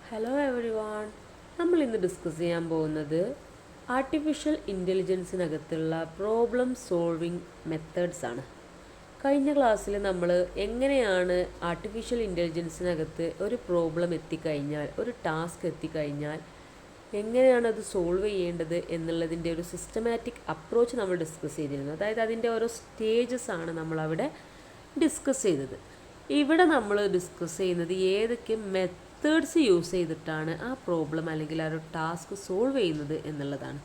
Hello every one. നമ്മൾ ഇന്ന് discuss ചെയ്യാൻ പോകുന്നത് ആർട്ടിഫിഷ്യൽ ഇൻ്റലിജൻസിനകത്തുള്ള പ്രോബ്ലം സോൾവിങ് മെത്തേഡ്സ് ആണ്. കഴിഞ്ഞ ക്ലാസ്സിൽ നമ്മൾ എങ്ങനെയാണ് ആർട്ടിഫിഷ്യൽ ഇൻ്റലിജൻസിനകത്ത് ഒരു പ്രോബ്ലം എത്തിക്കഴിഞ്ഞാൽ, ഒരു ടാസ്ക് എത്തിക്കഴിഞ്ഞാൽ എങ്ങനെയാണ് അത് സോൾവ് ചെയ്യേണ്ടത് എന്നുള്ളതിൻ്റെ ഒരു സിസ്റ്റമാറ്റിക് അപ്രോച്ച് നമ്മൾ ഡിസ്കസ് ചെയ്തിരുന്നു. അതായത് അതിൻ്റെ ഓരോ സ്റ്റേജസ് ആണ് നമ്മളവിടെ ഡിസ്കസ് ചെയ്തത്. ഇവിടെ നമ്മൾ ഡിസ്കസ് ചെയ്യുന്നത് ഏതൊക്കെ മെത്തേഡ്സ് യൂസ് ചെയ്തിട്ടാണ് ആ പ്രോബ്ലം അല്ലെങ്കിൽ ആ ഒരു ടാസ്ക് സോൾവ് ചെയ്യുന്നത് എന്നുള്ളതാണ്.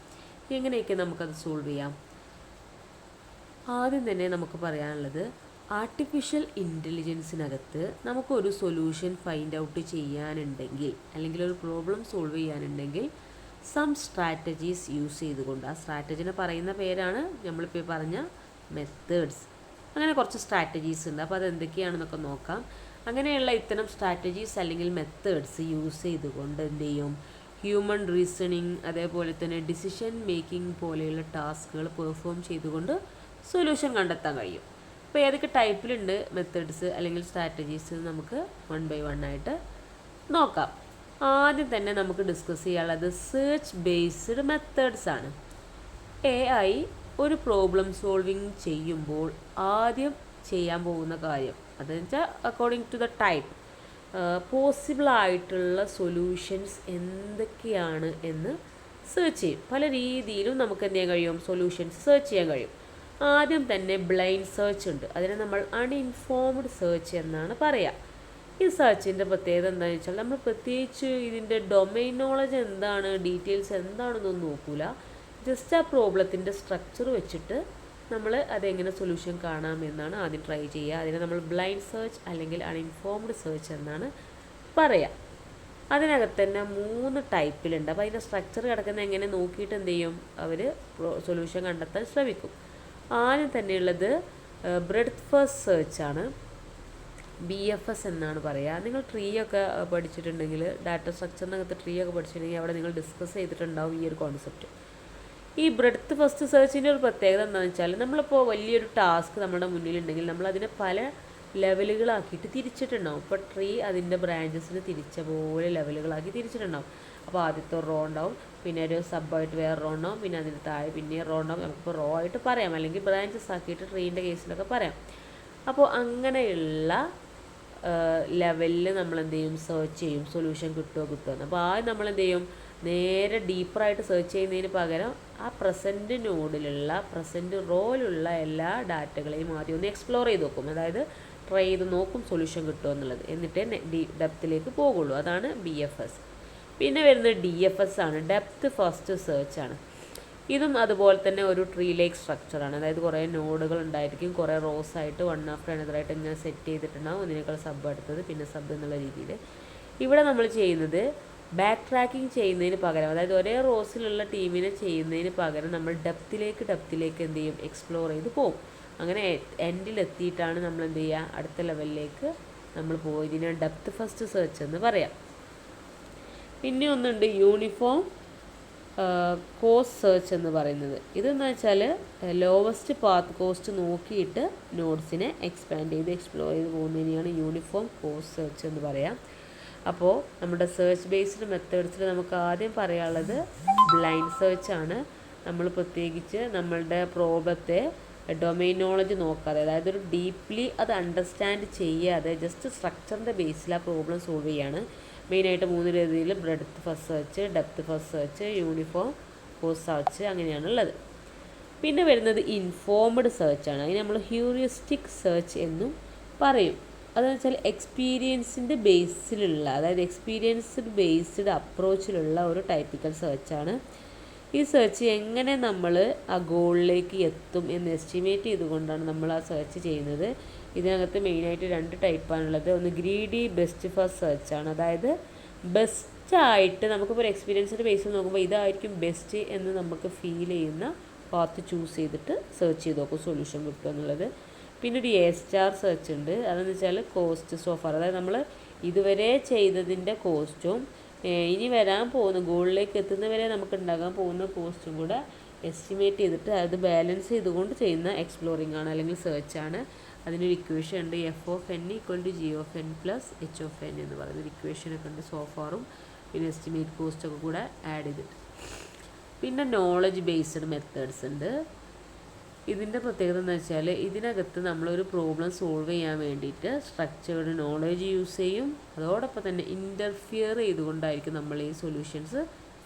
എങ്ങനെയൊക്കെ നമുക്കത് സോൾവ് ചെയ്യാം? ആദ്യം തന്നെ നമുക്ക് പറയാനുള്ളത്, ആർട്ടിഫിഷ്യൽ ഇൻ്റലിജൻസിനകത്ത് നമുക്കൊരു സൊല്യൂഷൻ ഫൈൻഡ് ഔട്ട് ചെയ്യാനുണ്ടെങ്കിൽ അല്ലെങ്കിൽ ഒരു പ്രോബ്ലം സോൾവ് ചെയ്യാനുണ്ടെങ്കിൽ സം സ്ട്രാറ്റജീസ് യൂസ് ചെയ്തുകൊണ്ട്, ആ സ്ട്രാറ്റജിനെ പറയുന്ന പേരാണ് നമ്മളിപ്പോൾ പറഞ്ഞ മെത്തേഡ്സ്. അങ്ങനെ കുറച്ച് സ്ട്രാറ്റജീസ് ഉണ്ട്. അപ്പോൾ അതെന്തൊക്കെയാണെന്നൊക്കെ നോക്കാം. അങ്ങനെയുള്ള ഇത്തരം സ്ട്രാറ്റജീസ് അല്ലെങ്കിൽ മെത്തേഡ്സ് യൂസ് ചെയ്തുകൊണ്ട് എന്ത് ചെയ്യും, ഹ്യൂമൻ റീസണിങ് അതേപോലെ തന്നെ ഡിസിഷൻ മേക്കിംഗ് പോലെയുള്ള ടാസ്കുകൾ പെർഫോം ചെയ്തുകൊണ്ട് സൊല്യൂഷൻ കണ്ടെത്താൻ കഴിയും. അപ്പോൾ ഏതൊക്കെ ടൈപ്പിലുണ്ട് മെത്തേഡ്സ് അല്ലെങ്കിൽ സ്ട്രാറ്റജീസ് നമുക്ക് വൺ ബൈ വൺ ആയിട്ട് നോക്കാം. ആദ്യം തന്നെ നമുക്ക് ഡിസ്കസ് ചെയ്യാനുള്ളത് സെർച്ച് ബേസ്ഡ് മെത്തേഡ്സ് ആണ്. AI ഒരു പ്രോബ്ലം സോൾവിങ് ചെയ്യുമ്പോൾ ആദ്യം ചെയ്യാൻ പോകുന്ന കാര്യം അതെന്ന് വെച്ചാൽ അക്കോർഡിംഗ് ടു ദ ടൈപ്പ് പോസിബിളായിട്ടുള്ള സൊല്യൂഷൻസ് എന്തൊക്കെയാണ് എന്ന് സെർച്ച് ചെയ്യും. പല രീതിയിലും നമുക്ക് എന്ത് ചെയ്യാൻ കഴിയും, സൊല്യൂഷൻസ് സെർച്ച് ചെയ്യാൻ കഴിയും. ആദ്യം തന്നെ ബ്ലൈൻഡ് സെർച്ച് ഉണ്ട്. അതിനെ നമ്മൾ അൺഇൻഫോംഡ് സെർച്ച് എന്നാണ് പറയുക. ഈ സെർച്ചിൻ്റെ പ്രത്യേകത എന്താണെന്ന് വെച്ചാൽ നമ്മൾ പ്രത്യേകിച്ച് ഇതിൻ്റെ ഡൊമൈൻ നോളജ് എന്താണ്, ഡീറ്റെയിൽസ് എന്താണെന്നൊന്നും നോക്കൂല. ജസ്റ്റ് ആ പ്രോബ്ലത്തിൻ്റെ സ്ട്രക്ചർ വെച്ചിട്ട് നമ്മൾ അതെങ്ങനെ സൊല്യൂഷൻ കാണാമെന്നാണ് ആദ്യം ട്രൈ ചെയ്യുക. അതിനെ നമ്മൾ ബ്ലൈൻഡ് സെർച്ച് അല്ലെങ്കിൽ അൺഇൻഫോംഡ് സെർച്ച് എന്നാണ് പറയുക. അതിനകത്ത് തന്നെ 3 ടൈപ്പിലുണ്ട്. അപ്പോൾ അതിൻ്റെ സ്ട്രക്ചർ കിടക്കുന്ന എങ്ങനെ നോക്കിയിട്ട് എന്ത് ചെയ്യും, അവർ സൊല്യൂഷൻ കണ്ടെത്താൻ ശ്രമിക്കും. ആദ്യം തന്നെയുള്ളത് ബ്രെഡ്ത്ത് ഫസ്റ്റ് സെർച്ചാണ്, BFS എന്നാണ് പറയുക. നിങ്ങൾ ട്രീ ഒക്കെ പഠിച്ചിട്ടുണ്ടെങ്കിൽ, ഡാറ്റ സ്ട്രക്ചറിനകത്ത് ട്രീ ഒക്കെ പഠിച്ചിട്ടുണ്ടെങ്കിൽ അവിടെ നിങ്ങൾ ഡിസ്കസ് ചെയ്തിട്ടുണ്ടാവും ഈ ഒരു കോൺസെപ്റ്റ്. ഈ ബ്രെഡ്ത്ത് ഫസ്റ്റ് സെർച്ചിൻ്റെ ഒരു പ്രത്യേകത എന്താണെന്ന് വെച്ചാൽ, നമ്മളിപ്പോൾ വലിയൊരു ടാസ്ക് നമ്മുടെ മുന്നിലുണ്ടെങ്കിൽ നമ്മളതിനെ പല ലെവലുകളാക്കിയിട്ട് തിരിച്ചിട്ടുണ്ടാവും. ഇപ്പോൾ ട്രീ അതിൻ്റെ ബ്രാഞ്ചസിന് തിരിച്ച പോലെ ലെവലുകളാക്കി തിരിച്ചിട്ടുണ്ടാവും. അപ്പോൾ ആദ്യത്തെ റോ ഉണ്ടാവും, പിന്നെ ഒരു സബ്ബായിട്ട് വേറെ റോ ഉണ്ടാവും, പിന്നെ അതിന് താഴെ പിന്നെ റോ ഉണ്ടാവും. നമുക്കിപ്പോൾ റോ ആയിട്ട് പറയാം, അല്ലെങ്കിൽ ബ്രാഞ്ചസ് ആക്കിയിട്ട് ട്രീൻ്റെ കേസിലൊക്കെ പറയാം. അപ്പോൾ അങ്ങനെയുള്ള ലെവലിൽ നമ്മൾ എന്ത് ചെയ്യും, സെർച്ച് ചെയ്യും സൊല്യൂഷൻ കിട്ടുമെന്ന്. അപ്പോൾ ആദ്യം നമ്മൾ എന്ത് ചെയ്യും, നേരെ ഡീപ്പറായിട്ട് സെർച്ച് ചെയ്യുന്നതിന് പകരം ആ പ്രസൻറ്റ് നോഡിലുള്ള പ്രസൻറ്റ് റോയിലുള്ള എല്ലാ ഡാറ്റകളെയും ആദ്യം ഒന്ന് എക്സ്പ്ലോർ ചെയ്ത് നോക്കും. അതായത് ട്രൈ ചെയ്ത് നോക്കും സൊല്യൂഷൻ കിട്ടുമോ എന്നുള്ളത്, എന്നിട്ടേ ഡെപ്തിലേക്ക് പോകുള്ളൂ. അതാണ് BFS. പിന്നെ വരുന്നത് DFS ആണ്, ഡെപ്ത് ഫസ്റ്റ് സെർച്ച് ആണ്. ഇതും അതുപോലെ തന്നെ ഒരു ട്രീ ലേക്ക് സ്ട്രക്ചറാണ്. അതായത് കുറേ നോഡുകൾ ഉണ്ടായിരിക്കും, കുറേ റോസ് ആയിട്ട് വൺ ആഫ്റ്റർ അനദറായിട്ട് ഇങ്ങനെ സെറ്റ് ചെയ്തിട്ടുണ്ടാവും. ഒന്നിനേക്കാൾ സബ് അടുത്തത്, പിന്നെ സബ് എന്നുള്ള രീതിയിൽ. ഇവിടെ നമ്മൾ ചെയ്യുന്നത് ബാക്ക് ട്രാക്കിംഗ് ചെയ്യുന്നതിന് പകരം, അതായത് ഒരേ റോസിലുള്ള ടീമിനെ ചെയ്യുന്നതിന് പകരം നമ്മൾ ഡെപ്തിലേക്ക് എന്ത് ചെയ്യും, എക്സ്പ്ലോർ ചെയ്ത് പോകും. അങ്ങനെ എൻഡിലെത്തിയിട്ടാണ് നമ്മൾ എന്ത് ചെയ്യുക, അടുത്ത ലെവലിലേക്ക് നമ്മൾ പോയി. ഇതിനെ ഡെപ്ത് ഫസ്റ്റ് സെർച്ച് എന്ന് പറയാം. പിന്നെ ഒന്നുണ്ട് യൂണിഫോം കോസ്റ്റ് സെർച്ച് എന്ന് പറയുന്നത്. ഇതെന്ന് വെച്ചാൽ ലോവസ്റ്റ് പാത്ത് കോസ്റ്റ് നോക്കിയിട്ട് നോഡ്സിനെ എക്സ്പാൻഡ് ചെയ്ത് എക്സ്പ്ലോർ ചെയ്ത് പോകുന്നതിനെയാണ് യൂണിഫോം കോസ്റ്റ് സെർച്ച് എന്ന് പറയാം. അപ്പോൾ നമ്മുടെ സെർച്ച് ബേസ്ഡ് മെത്തേഡ്സിൽ നമുക്ക് ആദ്യം പറയാനുള്ളത് ബ്ലൈൻഡ് സെർച്ചാണ്. നമ്മൾ പ്രത്യേകിച്ച് നമ്മളുടെ പ്രോബ്ലത്തെ ഡൊമൈൻ നോളജ് നോക്കാതെ, അതായത് ഒരു ഡീപ്ലി അത് അണ്ടർസ്റ്റാൻഡ് ചെയ്യാതെ ജസ്റ്റ് സ്ട്രക്ചറിൻ്റെ ബേസിൽ ആ പ്രോബ്ലം സോൾവ് ചെയ്യാണ്. മെയിനായിട്ട് 3 രീതിയിൽ breadth first search, depth first search, uniform cost search, അങ്ങനെയാണുള്ളത്. പിന്നെ വരുന്നത് ഇൻഫോംഡ് സെർച്ചാണ്. അതിന് നമ്മൾ ഹ്യൂറിസ്റ്റിക് സെർച്ച് എന്നും പറയും. അതെന്ന് വെച്ചാൽ എക്സ്പീരിയൻസിൻ്റെ ബേസിലുള്ള, അതായത് എക്സ്പീരിയൻസ്ഡ് ബേസ്ഡ് അപ്രോച്ചിലുള്ള ഒരു ടൈപ്പിക്കൽ സെർച്ചാണ്. ഈ സെർച്ച് എങ്ങനെ നമ്മൾ ആ ഗോളിലേക്ക് എത്തും എന്ന് എസ്റ്റിമേറ്റ് ചെയ്തുകൊണ്ടാണ് നമ്മൾ ആ സെർച്ച് ചെയ്യുന്നത്. ഇതിനകത്ത് മെയിനായിട്ട് 2 ടൈപ്പാണുള്ളത്. ഒന്ന് ഗ്രീഡി ബെസ്റ്റ് ഫസ്റ്റ് സെർച്ചാണ്. അതായത് ബെസ്റ്റായിട്ട് നമുക്കിപ്പോൾ ഒരു എക്സ്പീരിയൻസിൻ്റെ ബേസിൽ നോക്കുമ്പോൾ ഇതായിരിക്കും ബെസ്റ്റ് എന്ന് നമുക്ക് ഫീൽ ചെയ്യുന്ന പാത്ത് ചൂസ് ചെയ്തിട്ട് സെർച്ച് ചെയ്ത് നോക്കും സൊല്യൂഷൻ കിട്ടുക എന്നുള്ളത്. പിന്നെ ഒരു A സ്റ്റാർ സെർച്ച് ഉണ്ട്. അതെന്ന് വെച്ചാൽ കോസ്റ്റ് സോഫാർ, അതായത് നമ്മൾ ഇതുവരെ ചെയ്തതിൻ്റെ കോസ്റ്റും ഇനി വരാൻ പോകുന്ന ഗോളിലേക്ക് എത്തുന്നവരെ നമുക്ക് ഉണ്ടാകാൻ പോകുന്ന കോസ്റ്റും കൂടെ എസ്റ്റിമേറ്റ് ചെയ്തിട്ട് അത് ബാലൻസ് ചെയ്തുകൊണ്ട് ചെയ്യുന്ന എക്സ്പ്ലോറിംഗ് ആണ് അല്ലെങ്കിൽ സെർച്ചാണ്. അതിനൊരു ഇക്വേഷൻ ഉണ്ട്, f(n) = g(n) + h(n) എന്ന് പറയുന്നൊരു ഇക്വേഷനൊക്കെ ഉണ്ട്. സോഫാറും പിന്നെ എസ്റ്റിമേറ്റ് കോസ്റ്റൊക്കെ കൂടെ ആഡ് ചെയ്തിട്ട്. പിന്നെ നോളജ് ബേസ്ഡ് മെത്തേഡ്സ് ഉണ്ട്. ഇതിൻ്റെ പ്രത്യേകത എന്ന് വെച്ചാൽ ഇതിനകത്ത് നമ്മളൊരു പ്രോബ്ലം സോൾവ് ചെയ്യാൻ വേണ്ടിയിട്ട് സ്ട്രക്ചേർഡ് നോളജ് യൂസ് ചെയ്യും. അതോടൊപ്പം തന്നെ ഇൻ്റർഫിയർ ചെയ്തുകൊണ്ടായിരിക്കും നമ്മൾ ഈ സൊല്യൂഷൻസ്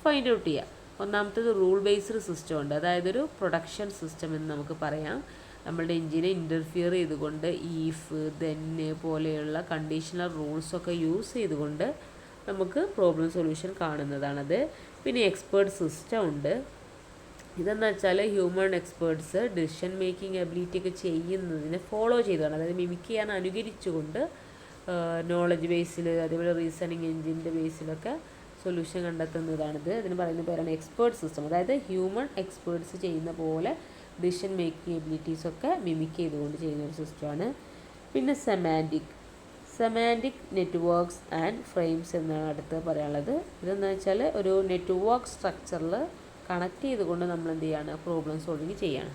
ഫൈൻഡ് ഔട്ട് ചെയ്യുക. ഒന്നാമത്തേത് റൂൾ ബേസ്ഡ് സിസ്റ്റം ഉണ്ട്, അതായത് ഒരു പ്രൊഡക്ഷൻ സിസ്റ്റം എന്ന് നമുക്ക് പറയാം. നമ്മളുടെ എഞ്ചിനെ ഇൻ്റർഫിയർ ചെയ്തുകൊണ്ട് ഈഫ്, ദെന്ന് പോലെയുള്ള കണ്ടീഷണൽ റൂൾസൊക്കെ യൂസ് ചെയ്തുകൊണ്ട് നമുക്ക് പ്രോബ്ലം സൊല്യൂഷൻ കാണുന്നതാണത്. പിന്നെ എക്സ്പേർട്ട് സിസ്റ്റം ഉണ്ട്. ഇതെന്ന് വെച്ചാൽ human experts decision making ability ഒക്കെ ചെയ്യുന്നതിനെ ഫോളോ ചെയ്തതാണ്, അതായത് മിമിക് ചെയ്യാൻ അനുകരിച്ചുകൊണ്ട് നോളജ് ബേസിൽ അതേപോലെ റീസണിങ് എഞ്ചിൻ്റെ ബേസിലൊക്കെ സൊല്യൂഷൻ കണ്ടെത്തുന്നതാണിത്. അതിന് പറയുന്ന പേരാണ് എക്സ്പേർട്ട് സിസ്റ്റം. അതായത് ഹ്യൂമൻ എക്സ്പേർട്സ് ചെയ്യുന്ന പോലെ ഡിസിഷൻ മേക്കിംഗ് എബിലിറ്റീസൊക്കെ മിമിക് ചെയ്തുകൊണ്ട് ചെയ്യുന്ന ഒരു സിസ്റ്റമാണ്. പിന്നെ സെമാൻറ്റിക് നെറ്റ്വർക്ക്സ് ആൻഡ് ഫ്രെയിംസ് എന്നാണ് അടുത്ത് പറയാനുള്ളത്. ഇതെന്ന് വെച്ചാൽ ഒരു നെറ്റ്വർക്ക് സ്ട്രക്ചറിൽ കണക്ട് ചെയ്തുകൊണ്ട് നമ്മൾ എന്ത് ചെയ്യാണ്, പ്രോബ്ലം സോൾവിങ് ചെയ്യാണ്.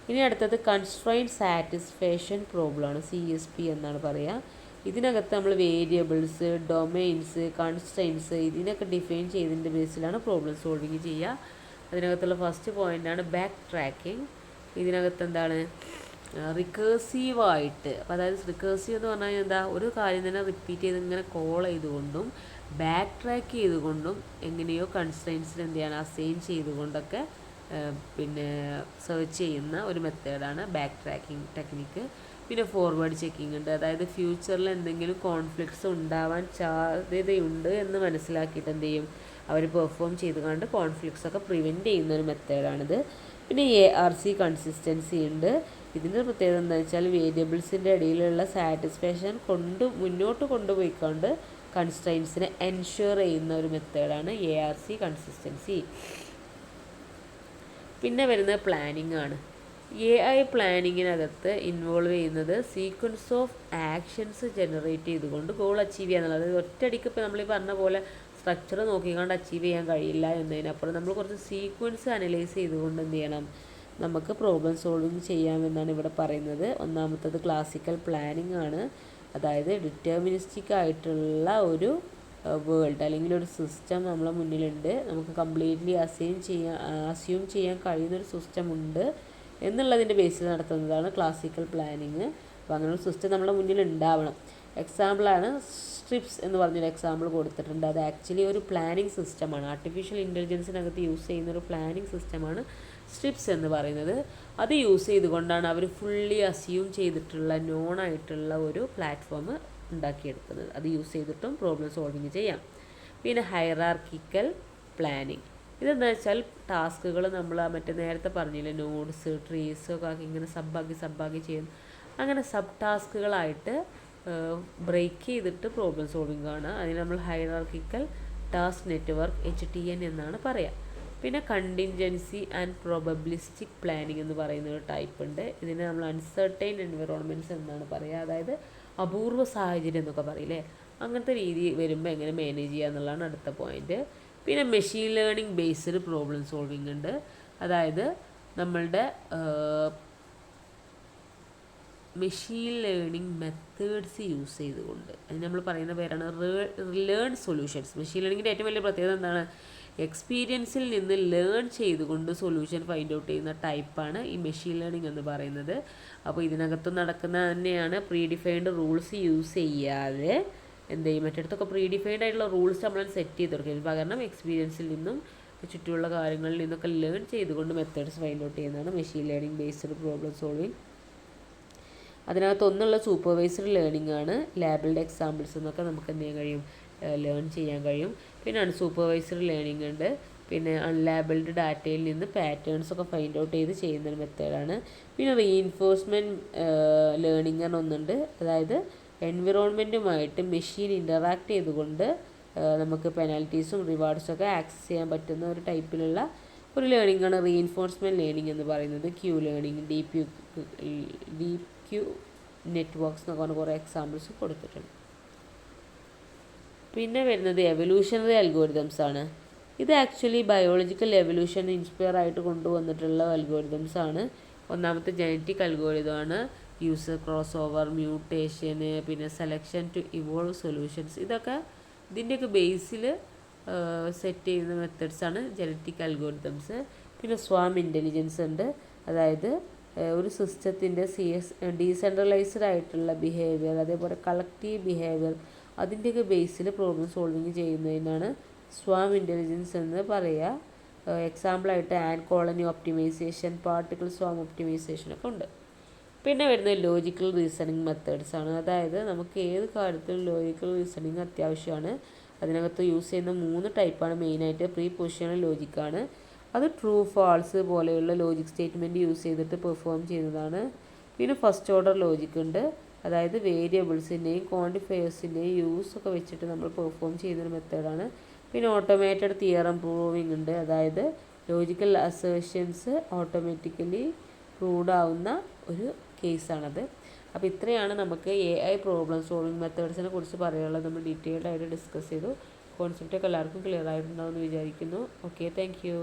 ഇനി അടുത്തത് കൺസ്ട്രെയിൻറ്റ് സാറ്റിസ്ഫാക്ഷൻ പ്രോബ്ലമാണ്, CSP എന്നാണ് പറയുക. ഇതിനകത്ത് നമ്മൾ വേരിയബിൾസ്, ഡൊമൈൻസ്, കൺസ്ട്രെയിൻസ് ഇതിനൊക്കെ ഡിഫൈൻ ചെയ്തതിൻ്റെ ബേസിലാണ് പ്രോബ്ലം സോൾവിങ് ചെയ്യുക. അതിനകത്തുള്ള ഫസ്റ്റ് പോയിൻ്റാണ് ബാക്ക് ട്രാക്കിംഗ്. ഇതിനകത്ത് എന്താണ്, റിക്കേഴ്സീവായിട്ട്, അതായത് റിക്കേഴ്സീവ് എന്ന് പറഞ്ഞാൽ എന്താ, ഒരു കാര്യം തന്നെ റിപ്പീറ്റ് ചെയ്ത് ഇങ്ങനെ കോൾ ചെയ്തുകൊണ്ടും ബാക്ക് ട്രാക്ക് ചെയ്തുകൊണ്ടും എങ്ങനെയോ കൺസ്ട്രെയിൻസിൽ എന്ത് ചെയ്യണം, അസൈൻ ചെയ്തുകൊണ്ടൊക്കെ പിന്നെ സെർച്ച് ചെയ്യുന്ന ഒരു മെത്തേഡാണ് ബാക്ക് ട്രാക്കിംഗ് ടെക്നിക്ക്. പിന്നെ ഫോർവേഡ് ചെക്കിംഗ് ഉണ്ട്, അതായത് ഫ്യൂച്ചറിൽ എന്തെങ്കിലും കോൺഫ്ലിക്ട്സ് ഉണ്ടാവാൻ സാധ്യതയുണ്ട് എന്ന് മനസ്സിലാക്കിയിട്ട് എന്ത് ചെയ്യും, അവർ പെർഫോം ചെയ്തുകൊണ്ട് കോൺഫ്ലിക്ട്സ് ഒക്കെ പ്രിവെൻറ്റ് ചെയ്യുന്ന ഒരു മെത്തേഡാണിത്. പിന്നെ ARC കൺസിസ്റ്റൻസി ഉണ്ട്. ഇതിൻ്റെ പ്രത്യേകത എന്താണെന്ന് വെച്ചാൽ വേരിയബിൾസിൻ്റെ ഇടയിലുള്ള സാറ്റിസ്ഫാക്ഷൻ മുന്നോട്ട് കൊണ്ടുപോയിക്കൊണ്ട് കൺസ്ട്രെയിൻസിനെ എൻഷുർ ചെയ്യുന്ന ഒരു മെത്തേഡാണ് ARC കൺസിസ്റ്റൻസി. പിന്നെ വരുന്നത് പ്ലാനിങ് ആണ്. AI പ്ലാനിങ്ങിനകത്ത് ഇൻവോൾവ് ചെയ്യുന്നത് സീക്വൻസ് ഓഫ് ആക്ഷൻസ് ജനറേറ്റ് ചെയ്തുകൊണ്ട് ഗോൾ അച്ചീവ് ചെയ്യാന്നുള്ളത്. അതായത് ഒറ്റയടിക്ക് ഇപ്പോൾ നമ്മൾ ഈ പറഞ്ഞ പോലെ സ്ട്രക്ചർ നോക്കിക്കൊണ്ട് അച്ചീവ് ചെയ്യാൻ കഴിയില്ല എന്നതിനപ്പുറം നമ്മൾ കുറച്ച് സീക്വൻസ് അനലൈസ് ചെയ്തുകൊണ്ട് എന്ത് ചെയ്യണം, നമുക്ക് പ്രോബ്ലം സോൾവിങ് ചെയ്യാമെന്നാണ് ഇവിടെ പറയുന്നത്. ഒന്നാമത്തത് ക്ലാസിക്കൽ പ്ലാനിങ് ആണ്, അതായത് ഡിറ്റർമിനിസ്റ്റിക് ആയിട്ടുള്ള ഒരു വേൾഡ് അല്ലെങ്കിൽ ഒരു സിസ്റ്റം നമ്മളെ മുന്നിലുണ്ട്, നമുക്ക് കംപ്ലീറ്റ്ലി അസ്യൂം ചെയ്യാൻ കഴിയുന്നൊരു സിസ്റ്റം ഉണ്ട് എന്നുള്ളതിൻ്റെ ബേസിൽ നടത്തുന്നതാണ് ക്ലാസിക്കൽ പ്ലാനിങ്. അപ്പോൾ അങ്ങനെ ഒരു സിസ്റ്റം നമ്മുടെ മുന്നിൽ ഉണ്ടാവണം. എക്സാമ്പിളാണ് സ്ട്രിപ്സ് എന്ന് പറഞ്ഞൊരു എക്സാമ്പിൾ കൊടുത്തിട്ടുണ്ട്. അത് ആക്ച്വലി ഒരു പ്ലാനിങ് സിസ്റ്റമാണ്, ആർട്ടിഫിഷ്യൽ ഇൻ്റലിജൻസിനകത്ത് യൂസ് ചെയ്യുന്ന ഒരു പ്ലാനിങ് സിസ്റ്റമാണ് സ്ട്രിപ്സ് എന്ന് പറയുന്നത്. അത് യൂസ് ചെയ്തുകൊണ്ടാണ് അവർ ഫുള്ളി അസ്യൂം ചെയ്തിട്ടുള്ള നോണായിട്ടുള്ള ഒരു പ്ലാറ്റ്ഫോം ഉണ്ടാക്കിയെടുക്കുന്നത്. അത് യൂസ് ചെയ്തിട്ടും പ്രോബ്ലം സോൾവിങ് ചെയ്യാം. പിന്നെ ഹൈറാർക്കിക്കൽ പ്ലാനിങ്, ഇതെന്താ വെച്ചാൽ ടാസ്കുകൾ നമ്മൾ മറ്റേ നേരത്തെ പറഞ്ഞില്ലേ, നോഡ്സ്, ട്രീസ് ഒക്കെ ആക്കി ഇങ്ങനെ സബ്ബാക്കി ചെയ്യും. അങ്ങനെ സബ് ടാസ്കുകളായിട്ട് ബ്രേക്ക് ചെയ്തിട്ട് പ്രോബ്ലം സോൾവിങ് ആണ്. അതിന് നമ്മൾ ഹൈറാർക്കിക്കൽ ടാസ്ക് നെറ്റ്വർക്ക് HTN എന്നാണ് പറയുക. പിന്നെ കണ്ടിൻജൻസി ആൻഡ് പ്രോബബിലിസ്റ്റിക് പ്ലാനിങ് എന്ന് പറയുന്ന ഒരു ടൈപ്പ് ഉണ്ട്. ഇതിനെ നമ്മൾ അൺസർട്ടൈൻ എൻവിറോൺമെൻറ്റ്സ് എന്നാണ് പറയുക, അതായത് അപൂർവ സാഹചര്യം എന്നൊക്കെ പറയില്ലേ, അങ്ങനത്തെ രീതി വരുമ്പോൾ എങ്ങനെ മാനേജ് ചെയ്യുക എന്നുള്ളതാണ് അടുത്ത പോയിന്റ്. പിന്നെ machine learning based problem solving ഉണ്ട്, അതായത് നമ്മളുടെ മെഷീൻ ലേണിംഗ് മെത്തേഡ്സ് യൂസ് ചെയ്തുകൊണ്ട്, അതിന് നമ്മൾ പറയുന്ന പേരാണ് ലേൺ സൊല്യൂഷൻസ്. മെഷീൻ ലേണിങ്ങിൻ്റെ ഏറ്റവും വലിയ പ്രത്യേകത എന്താണ്, എക്സ്പീരിയൻസിൽ നിന്ന് ലേൺ ചെയ്തുകൊണ്ട് സൊല്യൂഷൻ ഫൈൻഡ് ഔട്ട് ചെയ്യുന്ന ടൈപ്പാണ് ഈ മെഷീൻ ലേണിംഗ് എന്ന് പറയുന്നത്. അപ്പോൾ ഇതിനകത്ത് നടക്കുന്ന തന്നെയാണ് പ്രീ ഡിഫൈൻഡ് റൂൾസ് യൂസ് ചെയ്യാതെ എന്ത് ചെയ്യും, മറ്റിടത്തൊക്കെ പ്രീ ഡിഫൈൻഡ് ആയിട്ടുള്ള റൂൾസ് നമ്മൾ സെറ്റ് ചെയ്ത് കൊടുക്കും. പകരം എക്സ്പീരിയൻസിൽ നിന്നും ചുറ്റുമുള്ള കാര്യങ്ങളിൽ നിന്നൊക്കെ ലേൺ ചെയ്തുകൊണ്ട് മെത്തേഡ്സ് ഫൈൻഡ് ഔട്ട് ചെയ്യുന്നതാണ് machine learning based problem solving. അതിനകത്ത് ഒന്നുള്ള സൂപ്പർവൈസ്ഡ് ലേണിംഗ് ആണ്. ലാബിൾഡ് എക്സാമ്പിൾസ് എന്നൊക്കെ നമുക്ക് എന്ത് ചെയ്യാൻ കഴിയും, ലേൺ ചെയ്യാൻ കഴിയും. പിന്നെ അൺസൂപ്പർവൈസ്ഡ് ലേണിംഗ് ഉണ്ട്. പിന്നെ അൺലാബിൾഡ് ഡാറ്റയിൽ നിന്ന് പാറ്റേൺസ് ഒക്കെ ഫൈൻഡ് ഔട്ട് ചെയ്ത് ചെയ്യുന്നൊരു മെത്തേഡാണ്. പിന്നെ റീഇൻഫോഴ്സ്മെൻറ്റ് ലേണിംഗ് എന്ന് ഒന്നുണ്ട്, അതായത് എൻവിറോൺമെൻറ്റുമായിട്ട് മെഷീൻ ഇൻ്ററാക്ട് ചെയ്തുകൊണ്ട് നമുക്ക് പെനാൽറ്റീസും റിവാർഡ്സും ഒക്കെ ആക്സസ് ചെയ്യാൻ പറ്റുന്ന ഒരു ടൈപ്പിലുള്ള ഒരു ലേണിംഗ് ആണ് റീഇൻഫോഴ്സ്മെൻറ്റ് ലേണിംഗ് എന്ന് പറയുന്നത്. Q learning, deep Q networks എന്നൊക്കെ പറഞ്ഞ കുറേ എക്സാമ്പിൾസ് കൊടുത്തിട്ടുണ്ട്. പിന്നെ വരുന്നത് എവല്യൂഷണറി അൽഗോരിതംസ് ആണ്. ഇത് ആക്ച്വലി ബയോളജിക്കൽ എവല്യൂഷൻ ഇൻസ്പയർ ആയിട്ട് കൊണ്ടുവന്നിട്ടുള്ള അൽഗോരിതംസ് ആണ്. ഒന്നാമത്തെ ജനറ്റിക് അൽഗോരിതമാണ്, യൂസർ ക്രോസ് ഓവർ, മ്യൂട്ടേഷന്, പിന്നെ സെലക്ഷൻ ടു ഇവോൾവ് സൊല്യൂഷൻസ്, ഇതൊക്കെ ഇതിൻ്റെയൊക്കെ ബേസിൽ സെറ്റ് ചെയ്യുന്ന മെത്തേഡ്സാണ് ജനറ്റിക് അൽഗോരിതംസ്. പിന്നെ സ്വാം ഇൻ്റലിജൻസ് ഉണ്ട്, അതായത് ഒരു സിസ്റ്റത്തിൻ്റെ ഡീസെൻട്രലൈസ്ഡ് ആയിട്ടുള്ള ബിഹേവിയർ, അതേപോലെ കളക്റ്റീവ് ബിഹേവിയർ, അതിൻ്റെയൊക്കെ ബേസിൽ പ്രോബ്ലം സോൾവിങ് ചെയ്യുന്നതിനാണ് സ്വാം ഇൻ്റലിജൻസ് എന്ന് പറയുക. എക്സാമ്പിളായിട്ട് ant colony optimisation, particle swarm optimisation ഒക്കെ ഉണ്ട്. പിന്നെ വരുന്നത് ലോജിക്കൽ റീസണിങ് മെത്തേഡ്സാണ്, അതായത് നമുക്ക് ഏത് കാര്യത്തിലും ലോജിക്കൽ റീസണിങ് അത്യാവശ്യമാണ്. അതിനകത്ത് യൂസ് ചെയ്യുന്ന 3 ടൈപ്പാണ് മെയിനായിട്ട്. പ്രീ പൊസിഷണൽ ലോജിക്കാണ്, അത് ട്രൂ ഫാൾസ് പോലെയുള്ള ലോജിക് സ്റ്റേറ്റ്മെൻറ്റ് യൂസ് ചെയ്തിട്ട് പെർഫോം ചെയ്യുന്നതാണ്. പിന്നെ ഫസ്റ്റ് ഓർഡർ ലോജിക് ഉണ്ട്, അതായത് വേരിയബിൾസിൻ്റെയും ക്വാണ്ടിഫയേഴ്സിൻ്റെയും യൂസൊക്കെ വെച്ചിട്ട് നമ്മൾ പെർഫോം ചെയ്യുന്നൊരു മെത്തേഡാണ്. പിന്നെ ഓട്ടോമേറ്റഡ് തിയറം പ്രൂവിങ് ഉണ്ട്, അതായത് ലോജിക്കൽ അസേഷൻസ് ഓട്ടോമാറ്റിക്കലി പ്രൂവ്ഡ് ആവുന്ന ഒരു കേസാണത്. അപ്പോൾ ഇത്രയാണ് നമുക്ക് AI പ്രോബ്ലം സോൾവിങ് മെത്തേഡ്സിനെ കുറിച്ച് പറയാനുള്ളത്. നമ്മൾ ഡീറ്റെയിൽഡ് ആയിട്ട് ഡിസ്കസ് ചെയ്തു. കോൺസെപ്റ്റൊക്കെ എല്ലാവർക്കും ക്ലിയർ ആയിട്ടുണ്ടാവുമെന്ന് വിചാരിക്കുന്നു. Okay, thank you.